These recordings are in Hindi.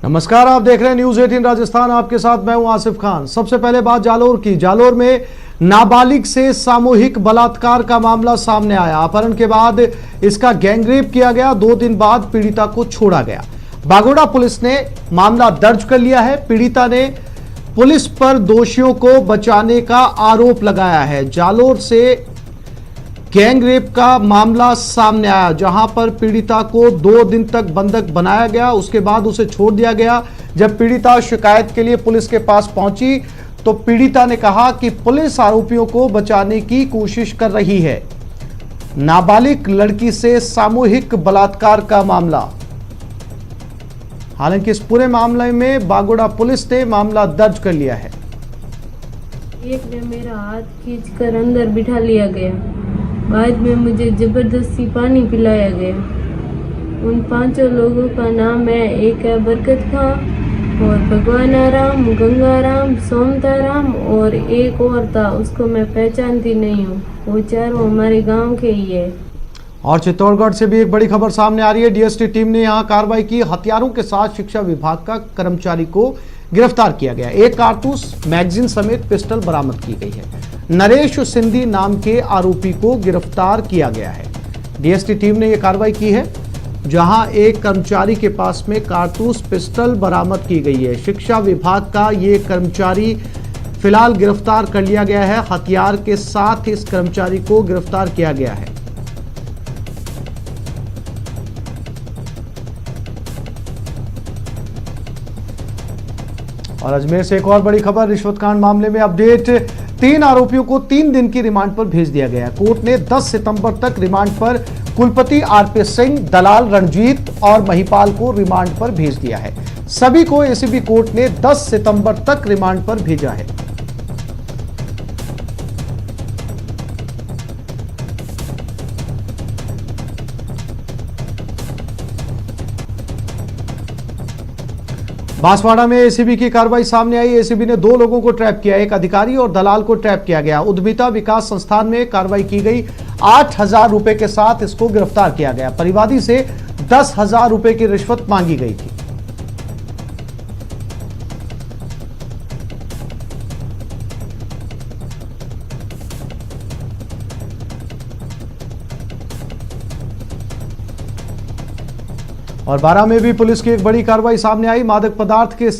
नमस्कार, आप देख रहे हैं न्यूज 18 राजस्थान। आपके साथ मैं हूं आसिफ खान। सबसे पहले बात जालोर की। जालोर में नाबालिग से सामूहिक बलात्कार का मामला सामने आया। अपहरण के बाद इसका गैंगरेप किया गया। 2 दिन बाद पीड़िता को छोड़ा गया। बागोड़ा पुलिस ने मामला दर्ज कर लिया है। पीड़िता ने पुलिस पर दोषियों को बचाने का आरोप लगाया है। जालोर से गैंगरेप का मामला सामने आया, जहां पर पीड़िता को 2 दिन तक बंधक बनाया गया। उसके बाद उसे छोड़ दिया गया। जब पीड़िता शिकायत के लिए पुलिस के पास पहुंची तो पीड़िता ने कहा कि पुलिस आरोपियों को बचाने की कोशिश कर रही है। नाबालिग लड़की से सामूहिक बलात्कार का मामला। हालांकि इस पूरे मामले में बागोड़ा पुलिस ने मामला दर्ज कर लिया है। एक ने मेरा हाथ खींचकर अंदर बिठा लिया गया। बाद में मुझे जबरदस्ती पानी पिलाया गया। उन 5 लोगों का नाम है, एक है बरकत खां और भगवान आराम, गंगाराम, सोमताराम और एक और था, उसको मैं पहचानती नहीं हूँ। वो चारों हमारे गांव के ही है। और चित्तौड़गढ़ से भी एक बड़ी खबर सामने आ रही है। डीएसटी टीम ने यहां कार्रवाई की। हथियारों के साथ शिक्षा विभाग का कर्मचारी को गिरफ्तार किया गया। एक कारतूस, मैगजीन समेत पिस्टल बरामद की गई है। नरेश सिंधी नाम के आरोपी को गिरफ्तार किया गया है। डीएसटी टीम ने यह कार्रवाई की है, जहां एक कर्मचारी के पास में कारतूस, पिस्टल बरामद की गई है। शिक्षा विभाग का यह कर्मचारी फिलहाल गिरफ्तार कर लिया गया है। हथियार के साथ इस कर्मचारी को गिरफ्तार किया गया है। और अजमेर से एक और बड़ी खबर। रिश्वत कांड मामले में अपडेट। 3 आरोपियों को 3 दिन की रिमांड पर भेज दिया गया। कोर्ट ने 10 सितंबर तक रिमांड पर कुलपति आरपी सिंह, दलाल रणजीत और महिपाल को रिमांड पर भेज दिया है। सभी को एसीबी कोर्ट ने 10 सितंबर तक रिमांड पर भेजा है। बांसवाड़ा में एसीबी की कार्रवाई सामने आई। एसीबी ने 2 लोगों को ट्रैप किया। एक अधिकारी और दलाल को ट्रैप किया गया। उद्यमिता विकास संस्थान में कार्रवाई की गई। 8,000 रुपए के साथ इसको गिरफ्तार किया गया। परिवादी से 10,000 रुपए की रिश्वत मांगी गई थी। और बारां में भी पुलिस की एक बड़ी कार्रवाई सामने आई। मादक पदार्थ के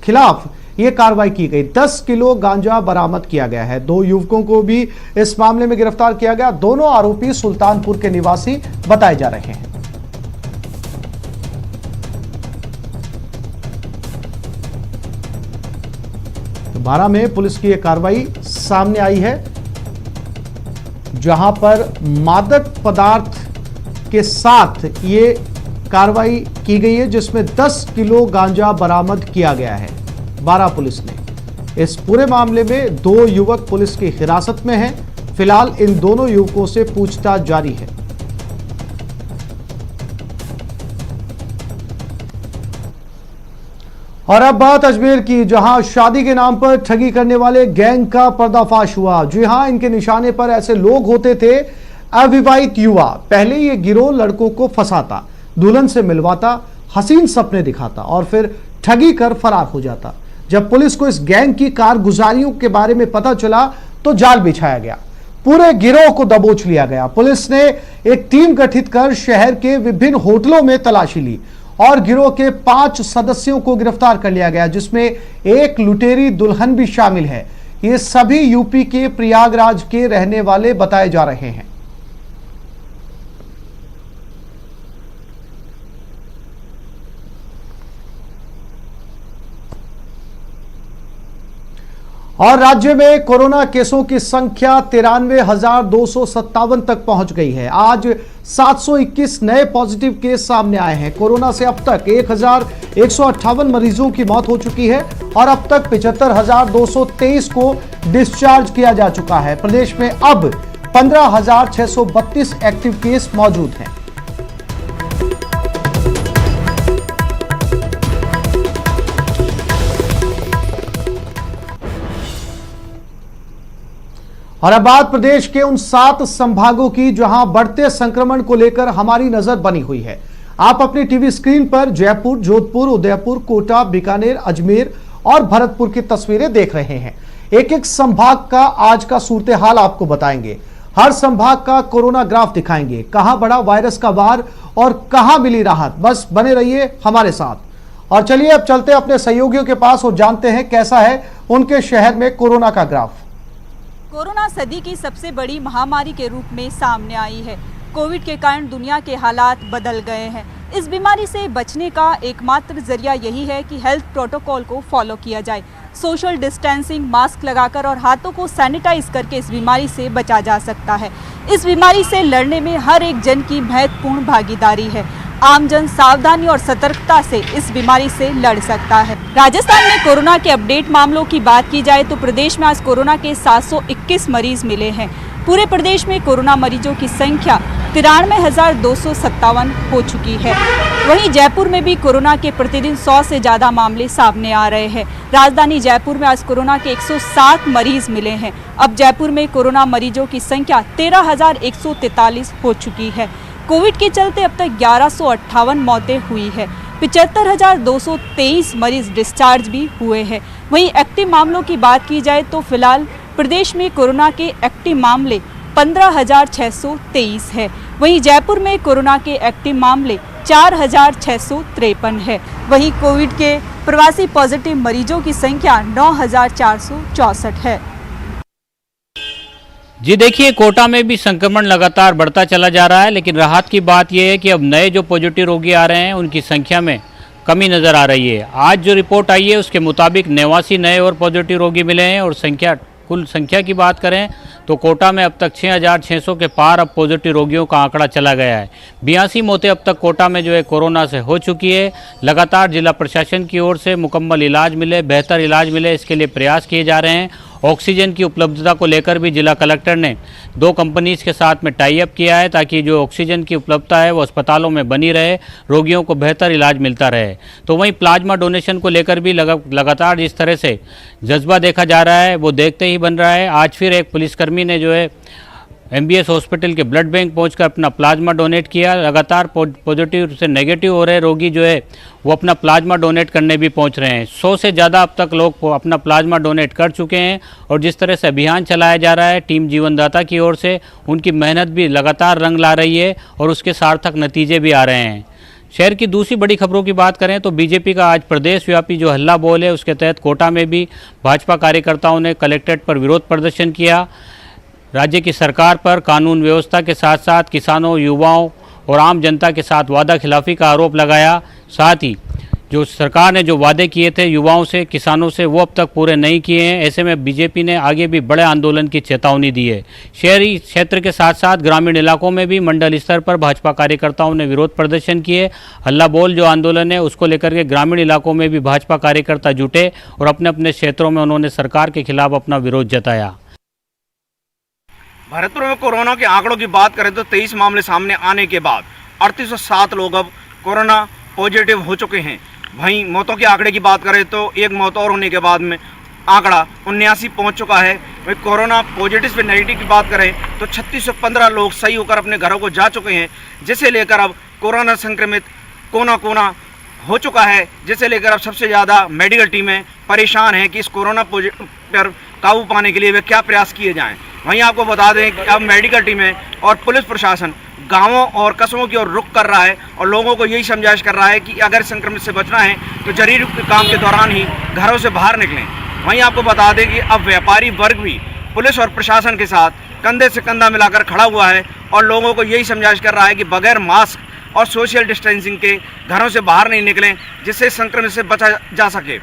खिलाफ यह कार्रवाई की गई। 10 किलो गांजा बरामद किया गया है। 2 युवकों को भी इस मामले में गिरफ्तार किया गया। दोनों आरोपी सुल्तानपुर के निवासी बताए जा रहे हैं। तो बारां में पुलिस की एक कार्रवाई सामने आई है, जहां पर मादक पदार्थ के साथ ये कार्रवाई की गई है, जिसमें 10 किलो गांजा बरामद किया गया है। बारां पुलिस ने इस पूरे मामले में 2 युवक पुलिस की हिरासत में हैं। फिलहाल इन दोनों युवकों से पूछताछ जारी है। और अब बात अजमेर की, जहां शादी के नाम पर ठगी करने वाले गैंग का पर्दाफाश हुआ। जी हां, इनके निशाने पर ऐसे लोग होते थे, अविवाहित युवा। पहले ये गिरोह लड़कों को फंसाता, दुल्हन से मिलवाता, हसीन सपने दिखाता और फिर ठगी कर फरार हो जाता। जब पुलिस को इस गैंग की कारगुजारियों के बारे में पता चला तो जाल बिछाया गया। पूरे गिरोह को दबोच लिया गया। पुलिस ने एक टीम गठित कर शहर के विभिन्न होटलों में तलाशी ली और गिरोह के 5 सदस्यों को गिरफ्तार कर लिया गया, जिसमें एक लुटेरी दुल्हन भी शामिल है। ये सभी यूपी के प्रयागराज के रहने वाले बताए जा रहे हैं। और राज्य में कोरोना केसों की संख्या 93,257 तक पहुंच गई है। आज 721 नए पॉजिटिव केस सामने आए हैं। कोरोना से अब तक 1,158 मरीजों की मौत हो चुकी है और अब तक 75,223 को डिस्चार्ज किया जा चुका है। प्रदेश में अब 15,632 एक्टिव केस मौजूद हैं। और अब बात प्रदेश के उन 7 संभागों की, जहां बढ़ते संक्रमण को लेकर हमारी नजर बनी हुई है। आप अपनी टीवी स्क्रीन पर जयपुर, जोधपुर, उदयपुर, कोटा, बीकानेर, अजमेर और भरतपुर की तस्वीरें देख रहे हैं। एक एक संभाग का आज का सूरत हाल आपको बताएंगे। हर संभाग का कोरोना ग्राफ दिखाएंगे, कहां बढ़ा वायरस का वार और कहां मिली राहत। बस बने रहिए हमारे साथ। और चलिए अब चलते हैं अपने सहयोगियों के पास और जानते हैं कैसा है उनके शहर में कोरोना का ग्राफ। कोरोना सदी की सबसे बड़ी महामारी के रूप में सामने आई है। कोविड के कारण दुनिया के हालात बदल गए हैं। इस बीमारी से बचने का एकमात्र जरिया यही है कि हेल्थ प्रोटोकॉल को फॉलो किया जाए। सोशल डिस्टेंसिंग, मास्क लगाकर और हाथों को सैनिटाइज करके इस बीमारी से बचा जा सकता है। इस बीमारी से लड़ने में हर एक जन की महत्वपूर्ण भागीदारी है। आमजन सावधानी और सतर्कता से इस बीमारी से लड़ सकता है। राजस्थान में कोरोना के अपडेट मामलों की बात की जाए तो प्रदेश में आज कोरोना के 721 मरीज मिले हैं। पूरे प्रदेश में कोरोना मरीजों की संख्या 93,257 हो चुकी है। वहीं जयपुर में भी कोरोना के प्रतिदिन 100 से ज़्यादा मामले सामने आ रहे हैं। राजधानी जयपुर में आज कोरोना के 107 मरीज मिले हैं। अब जयपुर में कोरोना मरीजों की संख्या 13,143 हो चुकी है। कोविड के चलते अब तक 1158 मौतें हुई है। 75,223 मरीज डिस्चार्ज भी हुए हैं। वहीं एक्टिव मामलों की बात की जाए तो फिलहाल प्रदेश में कोरोना के एक्टिव मामले 15,623 है। वहीं जयपुर में कोरोना के एक्टिव मामले 4,653 है। वहीं कोविड के प्रवासी पॉजिटिव मरीजों की संख्या 9,464 है। जी देखिए, कोटा में भी संक्रमण लगातार बढ़ता चला जा रहा है, लेकिन राहत की बात यह है कि अब नए जो पॉजिटिव रोगी आ रहे हैं उनकी संख्या में कमी नज़र आ रही है। आज जो रिपोर्ट आई है उसके मुताबिक 89 नए और पॉजिटिव रोगी मिले हैं और कुल संख्या की बात करें तो कोटा में अब तक 6,600 के पार अब पॉजिटिव रोगियों का आंकड़ा चला गया है। 82 मौतें अब तक कोटा में जो है कोरोना से हो चुकी है। लगातार जिला प्रशासन की ओर से मुकम्मल इलाज मिले, बेहतर इलाज मिले, इसके लिए प्रयास किए जा रहे हैं। ऑक्सीजन की उपलब्धता को लेकर भी जिला कलेक्टर ने 2 कंपनीज के साथ में टाई अप किया है ताकि जो ऑक्सीजन की उपलब्धता है वो अस्पतालों में बनी रहे, रोगियों को बेहतर इलाज मिलता रहे। तो वहीं प्लाज्मा डोनेशन को लेकर भी लगातार जिस तरह से जज्बा देखा जा रहा है वो देखते ही बन रहा है। आज फिर एक पुलिसकर्मी ने जो है MBS हॉस्पिटल के ब्लड बैंक पहुंचकर अपना प्लाज्मा डोनेट किया। लगातार पॉजिटिव से नेगेटिव हो रहे रोगी जो है वो अपना प्लाज्मा डोनेट करने भी पहुंच रहे हैं। 100 से ज़्यादा अब तक लोग अपना प्लाज्मा डोनेट कर चुके हैं और जिस तरह से अभियान चलाया जा रहा है टीम जीवनदाता की ओर से, उनकी मेहनत भी लगातार रंग ला रही है और उसके सार्थक नतीजे भी आ रहे हैं। शहर की दूसरी बड़ी खबरों की बात करें तो बीजेपी का आज प्रदेश व्यापी जो हल्ला बोल है उसके तहत कोटा में भी भाजपा कार्यकर्ताओं ने कलेक्ट्रेट पर विरोध प्रदर्शन किया। राज्य की सरकार पर कानून व्यवस्था के साथ साथ किसानों, युवाओं और आम जनता के साथ वादा खिलाफी का आरोप लगाया। साथ ही जो सरकार ने जो वादे किए थे युवाओं से, किसानों से, वो अब तक पूरे नहीं किए हैं। ऐसे में बीजेपी ने आगे भी बड़े आंदोलन की चेतावनी दी है। शहरी क्षेत्र के साथ साथ ग्रामीण इलाकों में भी मंडल स्तर पर भाजपा कार्यकर्ताओं ने विरोध प्रदर्शन किए। हल्ला बोल जो आंदोलन है उसको लेकर के ग्रामीण इलाकों में भी भाजपा कार्यकर्ता जुटे और अपने अपने क्षेत्रों में उन्होंने सरकार के खिलाफ अपना विरोध जताया। भरतपुर में कोरोना के आंकड़ों की बात करें तो 23 मामले सामने आने के बाद 3807 लोग अब कोरोना पॉजिटिव हो चुके हैं। वहीं मौतों के आंकड़े की बात करें तो एक मौत और होने के बाद में आंकड़ा 79 पहुंच चुका है। वहीं कोरोना पॉजिटिव से नेगेटिव की बात करें तो 3615 लोग सही होकर अपने घरों को जा चुके हैं, जिसे लेकर अब कोरोना संक्रमित कोना कोना हो चुका है, जिसे लेकर अब सबसे ज़्यादा मेडिकल टीमें परेशान हैं कि इस कोरोना पर काबू पाने के लिए वे क्या प्रयास किए जाएं। वहीं आपको बता दें कि अब मेडिकल टीमें और पुलिस प्रशासन गांवों और कस्बों की ओर रुख कर रहा है और लोगों को यही समझाइश कर रहा है कि अगर संक्रमित से बचना है तो जरूरी काम के दौरान ही घरों से बाहर निकलें। वहीं आपको बता दें कि अब व्यापारी वर्ग भी पुलिस और प्रशासन के साथ कंधे से कंधा मिलाकर खड़ा हुआ है और लोगों को यही समझाइश कर रहा है कि बगैर मास्क और सोशल डिस्टेंसिंग के घरों से बाहर नहीं निकलें, जिससे संक्रमण से बचा जा सके।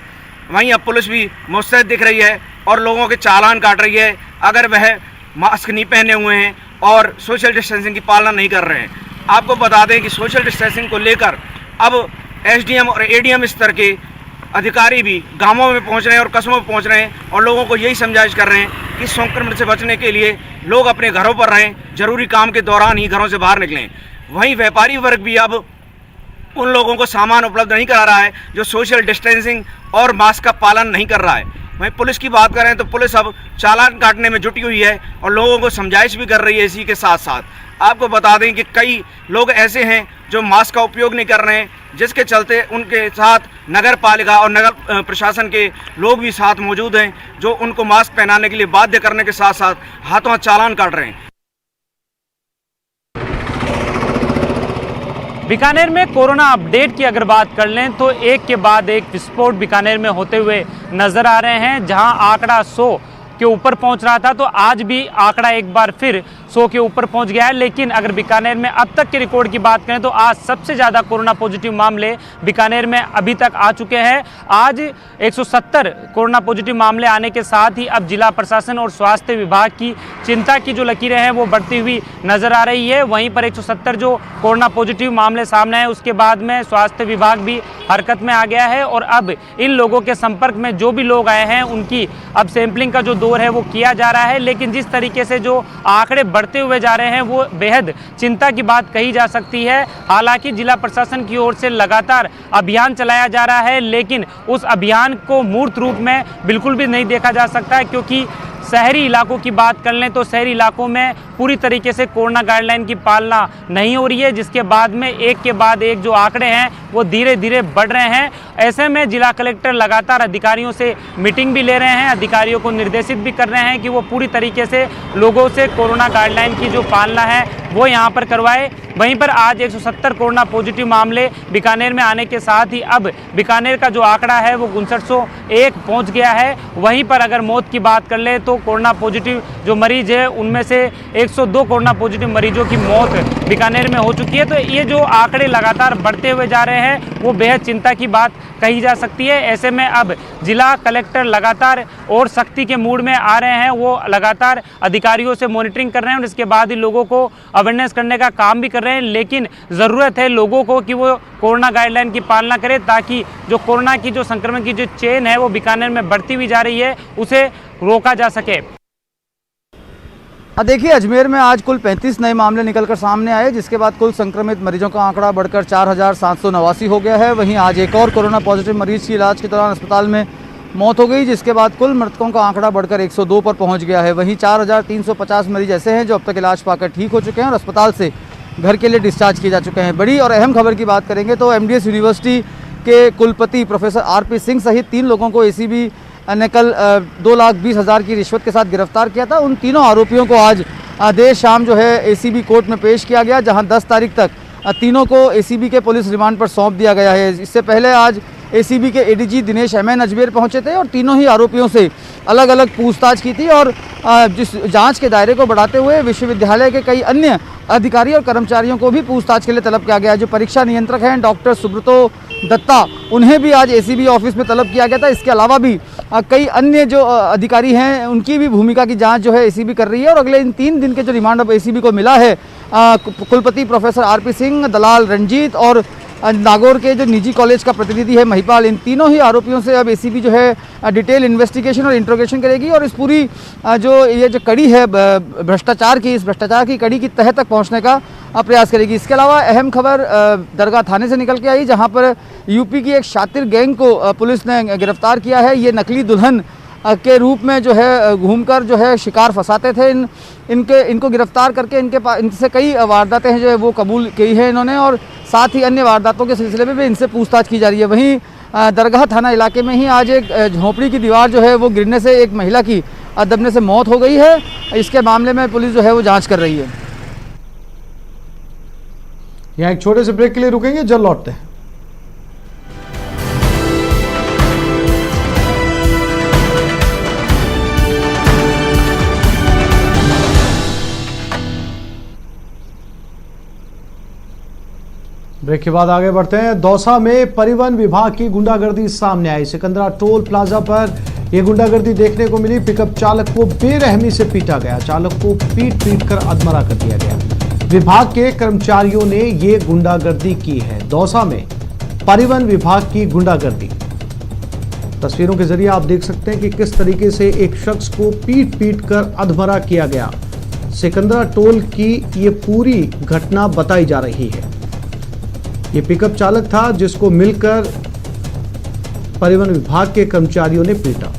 वहीं अब पुलिस भी मुस्तैद दिख रही है और लोगों के चालान काट रही है अगर वह मास्क नहीं पहने हुए हैं और सोशल डिस्टेंसिंग की पालना नहीं कर रहे हैं। आपको बता दें कि सोशल डिस्टेंसिंग को लेकर अब SDM और ADM स्तर के अधिकारी भी गांवों में पहुंच रहे हैं और कस्बों में पहुंच रहे हैं और लोगों को यही समझाइश कर रहे हैं कि संक्रमण से बचने के लिए लोग अपने घरों पर रहें, जरूरी काम के दौरान ही घरों से बाहर निकलें। वहीं व्यापारी वर्ग भी अब उन लोगों को सामान उपलब्ध नहीं करा रहा है जो सोशल डिस्टेंसिंग और मास्क का पालन नहीं कर रहा है। वहीं पुलिस की बात करें तो पुलिस अब चालान काटने में जुटी हुई है और लोगों को समझाइश भी कर रही है। इसी के साथ साथ आपको बता दें कि कई लोग ऐसे हैं जो मास्क का उपयोग नहीं कर रहे हैं, जिसके चलते उनके साथ नगर पालिका और नगर प्रशासन के लोग भी साथ मौजूद हैं, जो उनको मास्क पहनाने के लिए बाध्य करने के साथ साथ हाथों हाथ चालान काट रहे हैं। बीकानेर में कोरोना अपडेट की अगर बात कर लें तो एक के बाद एक विस्फोट बीकानेर में होते हुए नजर आ रहे हैं। जहां आंकड़ा 100 के ऊपर पहुंच रहा था तो आज भी आंकड़ा एक बार फिर 100 के ऊपर पहुंच गया है। लेकिन अगर बीकानेर में अब तक के रिकॉर्ड की बात करें तो आज सबसे ज़्यादा कोरोना पॉजिटिव मामले बीकानेर में अभी तक आ चुके हैं। आज 170 कोरोना पॉजिटिव मामले आने के साथ ही अब जिला प्रशासन और स्वास्थ्य विभाग की चिंता की जो लकीरें हैं वो बढ़ती हुई नजर आ रही है। वहीं पर 170 जो कोरोना पॉजिटिव मामले सामने आए उसके बाद में स्वास्थ्य विभाग भी हरकत में आ गया है और अब इन लोगों के संपर्क में जो भी लोग आए हैं उनकी अब सैंपलिंग का जो दौर है वो किया जा रहा है। लेकिन जिस तरीके से जो आंकड़े बढ़ते हुए जा रहे हैं वो बेहद चिंता की बात कही जा सकती है। हालांकि जिला प्रशासन की ओर से लगातार अभियान चलाया जा रहा है, लेकिन उस अभियान को मूर्त रूप में बिल्कुल भी नहीं देखा जा सकता है, क्योंकि शहरी इलाकों की बात कर लें तो शहरी इलाकों में पूरी तरीके से कोरोना गाइडलाइन की पालना नहीं हो रही है, जिसके बाद में एक के बाद एक जो आंकड़े हैं वो धीरे धीरे बढ़ रहे हैं। ऐसे में जिला कलेक्टर लगातार अधिकारियों से मीटिंग भी ले रहे हैं, अधिकारियों को निर्देशित भी कर रहे हैं कि वो पूरी तरीके से लोगों से कोरोना गाइडलाइन की जो पालना है वो यहाँ पर करवाए। वहीं पर आज 170 कोरोना पॉजिटिव मामले बीकानेर में आने के साथ ही अब बीकानेर का जो आंकड़ा है वो 5901 पहुँच गया है। वहीं पर अगर मौत की बात कर ले तो कोरोना पॉजिटिव जो मरीज है उनमें से 102 कोरोना पॉजिटिव मरीजों की मौत बीकानेर में हो चुकी है। तो ये जो आंकड़े लगातार बढ़ते हुए जा रहे हैं वो बेहद चिंता की बात कही जा सकती है। ऐसे में अब जिला कलेक्टर लगातार और सख्ती के मूड में आ रहे हैं, वो लगातार अधिकारियों से मॉनिटरिंग कर रहे हैं और इसके बाद ही लोगों को अवेयरनेस करने का काम भी कर रहे हैं। लेकिन ज़रूरत है लोगों को कि वो कोरोना गाइडलाइन की पालना करें, ताकि जो कोरोना की जो संक्रमण की जो चेन है वो बीकानेर में बढ़ती हुई जा रही है उसे रोका जा सके। देखिए, अजमेर में आज कुल 35 नए मामले निकलकर सामने आए, जिसके बाद कुल संक्रमित मरीजों का आंकड़ा बढ़कर 4789 हो गया है। वहीं आज एक और कोरोना पॉजिटिव मरीज की इलाज के दौरान अस्पताल में मौत हो गई, जिसके बाद कुल मृतकों का आंकड़ा बढ़कर 102 पर पहुंच गया है। वहीं 4350 मरीज ऐसे हैं जो अब तक इलाज पाकर ठीक हो चुके हैं और अस्पताल से घर के लिए डिस्चार्ज किए जा चुके हैं। बड़ी और अहम खबर की बात करेंगे तो एमडीएस यूनिवर्सिटी के कुलपति प्रोफेसर आरपी सिंह सहित 3 लोगों को एसीबी ने कल 2,20,000 की रिश्वत के साथ गिरफ्तार किया था। उन तीनों आरोपियों को आज देर शाम जो है एसीबी कोर्ट में पेश किया गया, जहां 10 तारीख तक तीनों को एसीबी के पुलिस रिमांड पर सौंप दिया गया है। इससे पहले आज एसीबी के एडीजी दिनेश एमएन अजमेर पहुंचे थे और तीनों ही आरोपियों से अलग अलग पूछताछ की थी और जिस जांच के दायरे को बढ़ाते हुए विश्वविद्यालय के कई अन्य अधिकारी और कर्मचारियों को भी पूछताछ के लिए तलब किया गया। जो परीक्षा नियंत्रक हैं डॉक्टर सुब्रतो दत्ता, उन्हें भी आज एसीबी ऑफिस में तलब किया गया था। इसके अलावा भी कई अन्य जो अधिकारी हैं उनकी भी भूमिका की जांच जो है एसीबी कर रही है और अगले इन 3 दिन के जो रिमांड अब एसीबी को मिला है कुलपति प्रोफेसर आरपी सिंह, दलाल रंजीत और नागौर के जो निजी कॉलेज का प्रतिनिधि है महिपाल, इन तीनों ही आरोपियों से अब एसीबी जो है डिटेल इन्वेस्टिगेशन और इंट्रोगेशन करेगी और इस पूरी जो कड़ी है भ्रष्टाचार की, इस भ्रष्टाचार की कड़ी की तह तक पहुंचने का प्रयास करेगी। इसके अलावा अहम खबर दरगाह थाने से निकल के आई, जहां पर यूपी की एक शातिर गैंग को पुलिस ने गिरफ्तार किया है। ये नकली दुल्हन के रूप में जो है घूमकर जो है शिकार फंसाते थे। इनको गिरफ्तार करके इनसे कई वारदातें जो है वो कबूल की है इन्होंने और साथ ही अन्य वारदातों के सिलसिले में भी इनसे पूछताछ की जा रही है। वहीं दरगाह थाना इलाके में ही आज एक झोंपड़ी की दीवार जो है वो गिरने से एक महिला की दबने से मौत हो गई है। इसके मामले में पुलिस जो है वो जाँच कर रही है। यहाँ एक छोटे से ब्रेक के लिए रुकेंगे, जल्द लौटते हैं। ब्रेक के बाद आगे बढ़ते हैं। दौसा में परिवहन विभाग की गुंडागर्दी सामने आई। सिकंदरा टोल प्लाजा पर यह गुंडागर्दी देखने को मिली। पिकअप चालक को बेरहमी से पीटा गया, चालक को पीट कर अधमरा कर दिया गया। विभाग के कर्मचारियों ने ये गुंडागर्दी की है। दौसा में परिवहन विभाग की गुंडागर्दी, तस्वीरों के जरिए आप देख सकते हैं कि किस तरीके से एक शख्स को पीट कर अधमरा किया गया। सिकंदरा टोल की ये पूरी घटना बताई जा रही है। ये पिकअप चालक था जिसको मिलकर परिवहन विभाग के कर्मचारियों ने पीटा।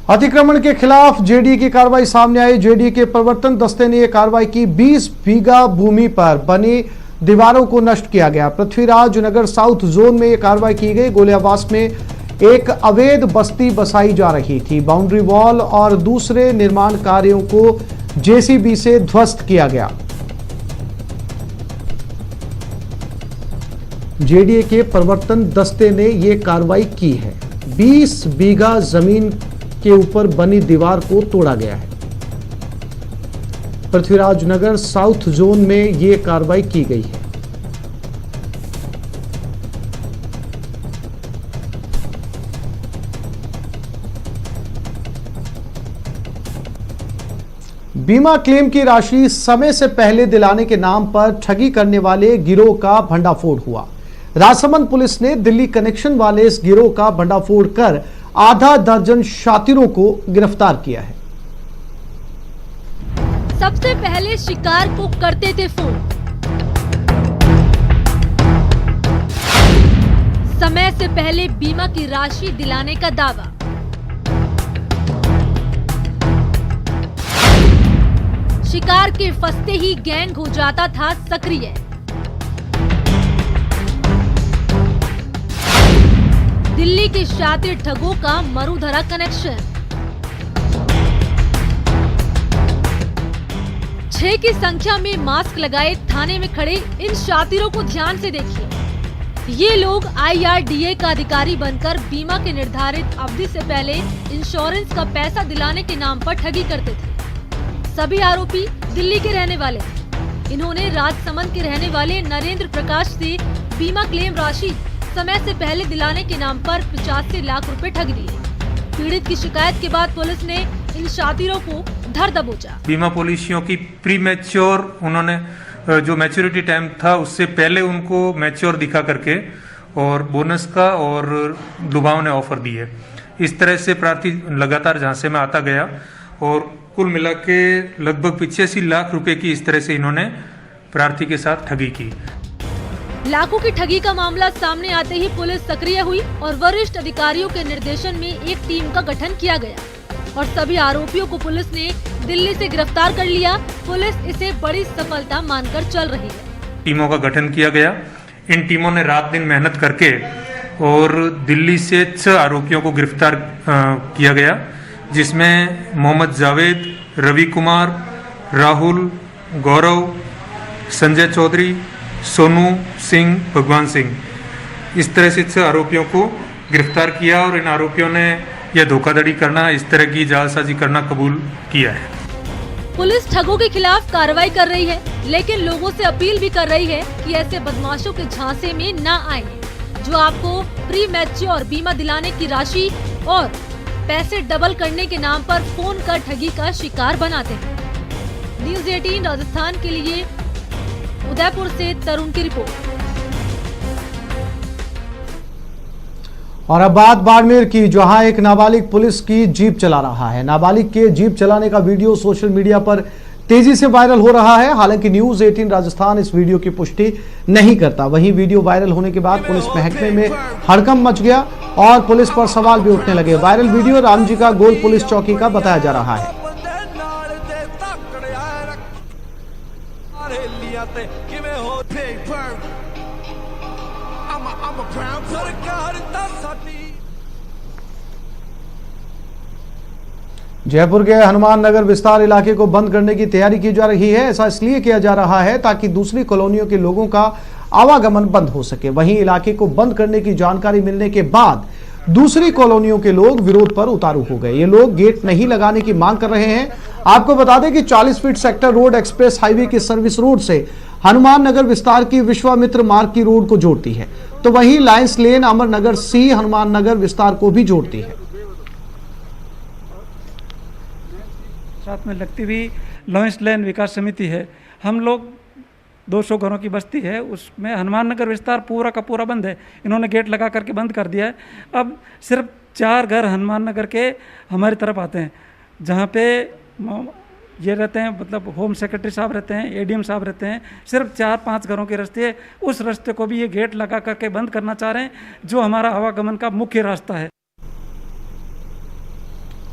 अतिक्रमण के खिलाफ जेडीए की कार्रवाई सामने आई। जेडीए के प्रवर्तन दस्ते ने यह कार्रवाई की। 20 बीघा भूमि पर बनी दीवारों को नष्ट किया गया। पृथ्वीराज नगर साउथ जोन में यह कार्रवाई की गई। गोलियावास में एक अवैध बस्ती बसाई जा रही थी। बाउंड्री वॉल और दूसरे निर्माण कार्यों को जेसीबी से ध्वस्त किया गया। जेडीए के प्रवर्तन दस्ते ने यह कार्रवाई की है। 20 बीघा जमीन के ऊपर बनी दीवार को तोड़ा गया है। पृथ्वीराज नगर साउथ जोन में यह कार्रवाई की गई है। बीमा क्लेम की राशि समय से पहले दिलाने के नाम पर ठगी करने वाले गिरोह का भंडाफोड़ हुआ। राजसमंद पुलिस ने दिल्ली कनेक्शन वाले इस गिरोह का भंडाफोड़ कर आधा दर्जन शातिरों को गिरफ्तार किया है। सबसे पहले शिकार को करते थे फोन, समय से पहले बीमा की राशि दिलाने का दावा, शिकार के फंसते ही गैंग हो जाता था सक्रिय। दिल्ली के शातिर ठगों का मरुधरा कनेक्शन। 6 की संख्या में मास्क लगाए थाने में खड़े इन शातिरों को ध्यान से देखिए। ये लोग IRDA का अधिकारी बनकर बीमा के निर्धारित अवधि से पहले इंश्योरेंस का पैसा दिलाने के नाम पर ठगी करते थे। सभी आरोपी दिल्ली के रहने वाले हैं। इन्होंने राजसमंद के रहने वाले नरेंद्र प्रकाश से बीमा क्लेम राशि समय से पहले दिलाने के नाम पर 85 लाख रुपए ठग लिए। पीड़ित की शिकायत के बाद पुलिस ने इन शातिरों को धर दबोचा। बीमा पॉलिसियों की प्री मैच्योर उन्होंने जो मैच्योरिटी टाइम था उससे पहले उनको मैच्योर दिखा करके और बोनस का और लुभावने ऑफर दिए। इस तरह से प्रार्थी लगातार झांसे में आता गया और कुल मिला के लगभग 85 लाख रुपए की इस तरह से इन्होंने प्रार्थी के साथ ठगी की। लाखों की ठगी का मामला सामने आते ही पुलिस सक्रिय हुई और वरिष्ठ अधिकारियों के निर्देशन में एक टीम का गठन किया गया और सभी आरोपियों को पुलिस ने दिल्ली से गिरफ्तार कर लिया। पुलिस इसे बड़ी सफलता मानकर चल रही है। टीमों का गठन किया गया। इन टीमों ने रात दिन मेहनत करके और दिल्ली से 6 आरोपियों को गिरफ्तार किया गया, जिसमें मोहम्मद जावेद, रवि कुमार, राहुल, गौरव, संजय चौधरी, सोनू सिंह, भगवान सिंह, इस तरह से 6 आरोपियों को गिरफ्तार किया और इन आरोपियों ने यह धोखाधड़ी करना, इस तरह की जालसाजी करना कबूल किया है। पुलिस ठगों के खिलाफ कार्रवाई कर रही है, लेकिन लोगों से अपील भी कर रही है कि ऐसे बदमाशों के झांसे में न आए, जो आपको प्री मैच्योर बीमा दिलाने की राशि और पैसे डबल करने के नाम पर फोन कर ठगी का शिकार बनाते हैं। न्यूज़ 18 राजस्थान के लिए उदयपुर से तरुण की रिपोर्ट। और अब बात बाड़मेर की, जहां एक नाबालिग पुलिस की जीप चला रहा है। नाबालिग के जीप चलाने का वीडियो सोशल मीडिया पर तेजी से वायरल हो रहा है। हालांकि न्यूज़ 18 राजस्थान इस वीडियो की पुष्टि नहीं करता। वहीं वीडियो वायरल होने के बाद पुलिस महकमे में हड़कंप मच गया और पुलिस पर सवाल भी उठने लगे। वायरल वीडियो रामजी का गोल पुलिस चौकी का बताया जा रहा है। जयपुर के हनुमान नगर विस्तार इलाके को बंद करने की तैयारी की जा रही है। ऐसा इसलिए किया जा रहा है ताकि दूसरी कॉलोनियों के लोगों का आवागमन बंद हो सके। वहीं इलाके को बंद करने की जानकारी मिलने के बाद दूसरी कॉलोनियों के लोग विरोध पर उतारू हो गए। ये लोग गेट नहीं लगाने की मांग कर रहे हैं। आपको बता दें कि 40 feet sector road express highway की सर्विस रोड से हनुमान नगर विस्तार की विश्वामित्र मार्ग की रोड को जोड़ती है, तो वहीं लायंस लेन अमर नगर सी हनुमान नगर विस्तार को भी जोड़ती है। साथ में लगती हुई लॉयंस लेन विकास समिति है। हम लोग 200 घरों की बस्ती है, उसमें हनुमान नगर विस्तार पूरा का पूरा बंद है। इन्होंने गेट लगा करके बंद कर दिया है। अब सिर्फ 4 घर हनुमान नगर के हमारी तरफ आते हैं, जहाँ पे ये रहते हैं, मतलब होम सेक्रेटरी साहब रहते हैं, एडीएम साहब रहते हैं। सिर्फ 4-5 घरों के रास्ते है, उस रास्ते को भी ये गेट लगा करके बंद करना चाह रहे हैं, जो हमारा आवागमन का मुख्य रास्ता है।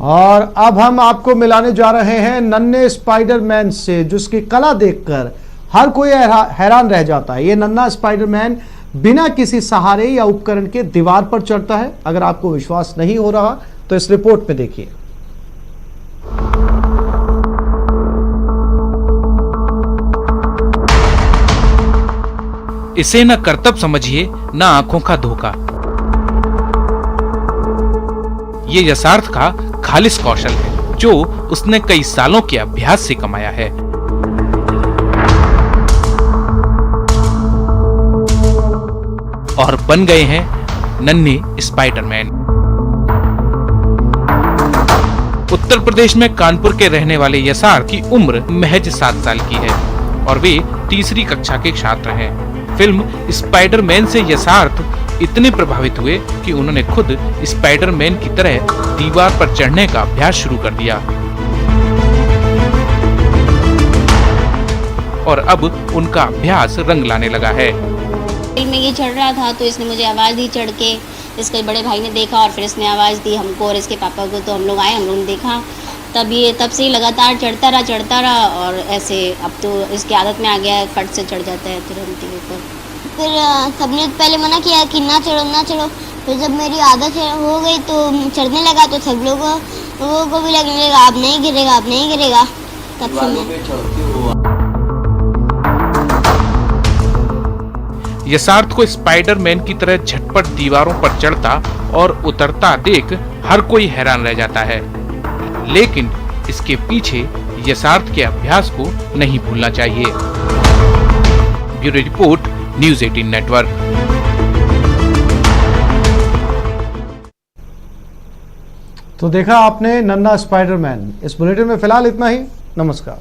और अब हम आपको मिलाने जा रहे हैं नन्हे स्पाइडरमैन से, जिसकी कला देखकर हर कोई हैरान रह जाता है। ये नन्हा स्पाइडरमैन बिना किसी सहारे या उपकरण के दीवार पर चढ़ता है। अगर आपको विश्वास नहीं हो रहा तो इस रिपोर्ट में देखिए। इसे न करतब समझिए न आंखों का धोखा, ये यथार्थ का खालिस कौशल है जो उसने कई सालों के अभ्यास से कमाया है। और बन गए हैं नन्हे स्पाइडरमैन। उत्तर प्रदेश में कानपुर के रहने वाले यसार की उम्र महज 7 साल की है और वे तीसरी कक्षा के छात्र हैं। फिल्म स्पाइडरमैन से यसार्थ इतने प्रभावित हुए कि उन्होंने खुद स्पाइडरमैन की तरह दीवार पर चढ़ने का अभ्यास शुरू कर दिया और अब उनका अभ्यास रंग लाने लगा है। में ये चढ़ रहा था तो इसने मुझे आवाज़ दी चढ़ के। इसके बड़े भाई ने देखा और फिर इसने आवाज़ दी हमको और इसके पापा को, तो हम लोग आए, हम लोगों ने देखा। तब से ही लगातार चढ़ता रहा और ऐसे अब तो इसकी आदत में आ गया है, फट से चढ़ जाता है तुरंत ही ऊपर। फिर सबने पहले मना किया कि ना चढ़ो। फिर जब मेरी आदत हो गई तो चढ़ने लगा तो सब लोगों को भी लगने लगा अब नहीं गिरेगा। तब से मैं यसार्थ को स्पाइडरमैन की तरह झटपट दीवारों पर चढ़ता और उतरता देख हर कोई हैरान रह जाता है, लेकिन इसके पीछे यसार्थ के अभ्यास को नहीं भूलना चाहिए। Bureau report, news 18 network. तो देखा आपने नन्हा स्पाइडरमैन। इस बुलेटिन में फिलहाल इतना ही। नमस्कार।